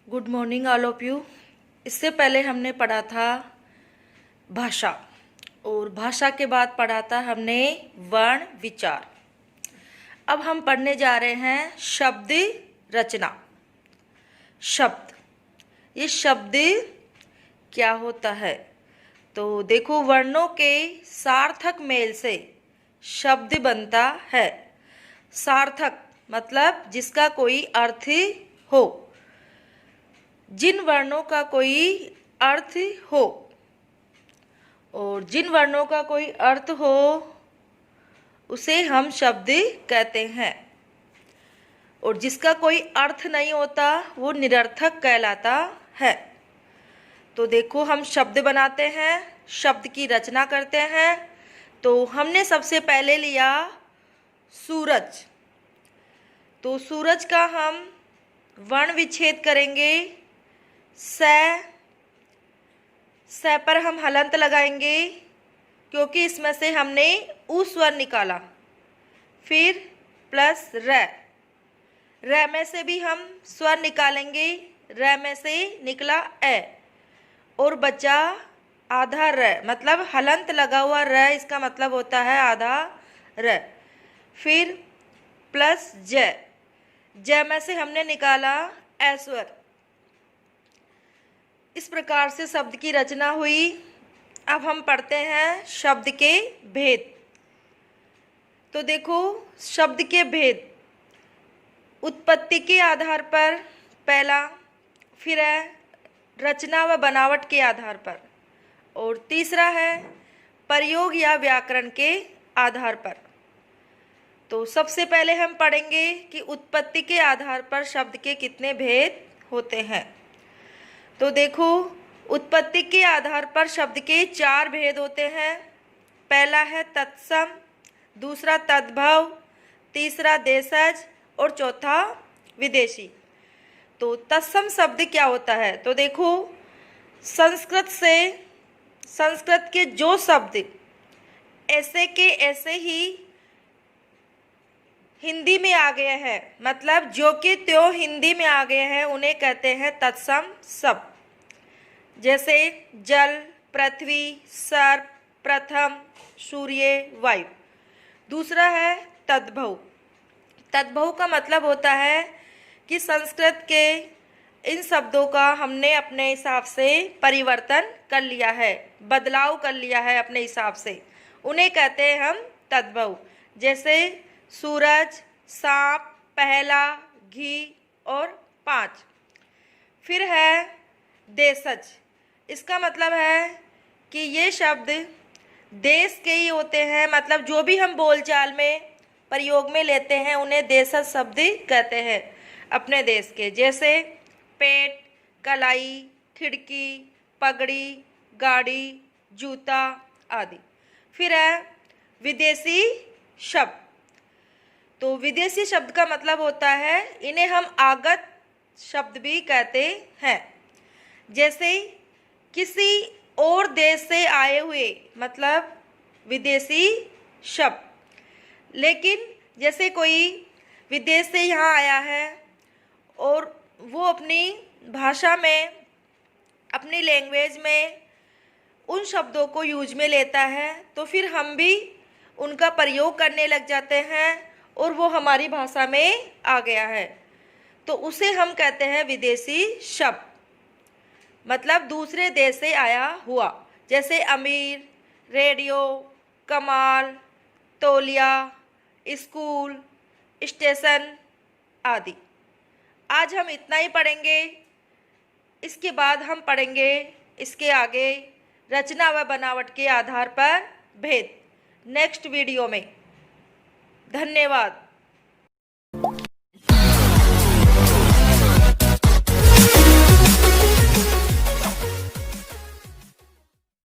Good morning all of you. इससे पहले हमने पढ़ा था भाषा, और भाषा के बाद पढ़ा था हमने वर्ण विचार। अब हम पढ़ने जा रहे हैं शब्द रचना। शब्द, ये शब्द क्या होता है? तो देखो, वर्णों के सार्थक मेल से शब्द बनता है। सार्थक मतलब जिसका कोई अर्थ हो, जिन वर्णों का कोई अर्थ हो, और जिन वर्णों का कोई अर्थ हो उसे हम शब्द कहते हैं, और जिसका कोई अर्थ नहीं होता वो निरर्थक कहलाता है। तो देखो, हम शब्द बनाते हैं, शब्द की रचना करते हैं। तो हमने सबसे पहले लिया सूरज। तो सूरज का हम वर्ण विच्छेद करेंगे। स पर हम हलंत लगाएंगे क्योंकि इसमें से हमने उ स्वर निकाला। फिर प्लस र में से भी हम स्वर निकालेंगे। र में से निकला ए, और बचा आधा र, मतलब हलंत लगा हुआ र, इसका मतलब होता है आधा र। फिर प्लस ज में से हमने निकाला ए स्वर। इस प्रकार से शब्द की रचना हुई। अब हम पढ़ते हैं शब्द के भेद। तो देखो, शब्द के भेद उत्पत्ति के आधार पर पहला, फिर है रचना व बनावट के आधार पर, और तीसरा है प्रयोग या व्याकरण के आधार पर। तो सबसे पहले हम पढ़ेंगे कि उत्पत्ति के आधार पर शब्द के कितने भेद होते हैं। तो देखो, उत्पत्ति के आधार पर शब्द के 4 भेद होते हैं। पहला है तत्सम, दूसरा तद्भव, तीसरा देशज, और चौथा विदेशी। तो तत्सम शब्द क्या होता है? तो देखो, संस्कृत के जो शब्द ऐसे के ऐसे ही हिंदी में आ गए हैं, मतलब जो कि त्यों हिंदी में आ गए हैं, उन्हें कहते हैं तत्सम शब्द। जैसे जल, पृथ्वी, सर्प, प्रथम, सूर्य, वायु। दूसरा है तद्भव। तद्भव का मतलब होता है कि संस्कृत के इन शब्दों का हमने अपने हिसाब से परिवर्तन कर लिया है, बदलाव कर लिया है अपने हिसाब से, उन्हें कहते हैं हम तद्भव। जैसे सूरज, सांप, पहला, घी और 5। फिर है देशज। इसका मतलब है कि ये शब्द देश के ही होते हैं, मतलब जो भी हम बोलचाल में प्रयोग में लेते हैं उन्हें देशज शब्द कहते हैं अपने देश के। जैसे पेट, कलाई, खिड़की, पगड़ी, गाड़ी, जूता आदि। फिर है विदेशी शब्द। तो विदेशी शब्द का मतलब होता है, इन्हें हम आगत शब्द भी कहते हैं। जैसे किसी और देश से आए हुए, मतलब विदेशी शब्द। लेकिन जैसे कोई विदेश से यहाँ आया है और वो अपनी भाषा में, अपनी लैंग्वेज में उन शब्दों को यूज में लेता है, तो फिर हम भी उनका प्रयोग करने लग जाते हैं और वो हमारी भाषा में आ गया है, तो उसे हम कहते हैं विदेशी शब्द, मतलब दूसरे देश से आया हुआ। जैसे अमीर, रेडियो, कमाल, तौलिया, स्कूल, स्टेशन आदि। आज हम इतना ही पढ़ेंगे। इसके बाद हम पढ़ेंगे इसके आगे रचना व बनावट के आधार पर भेद नेक्स्ट वीडियो में। धन्यवाद।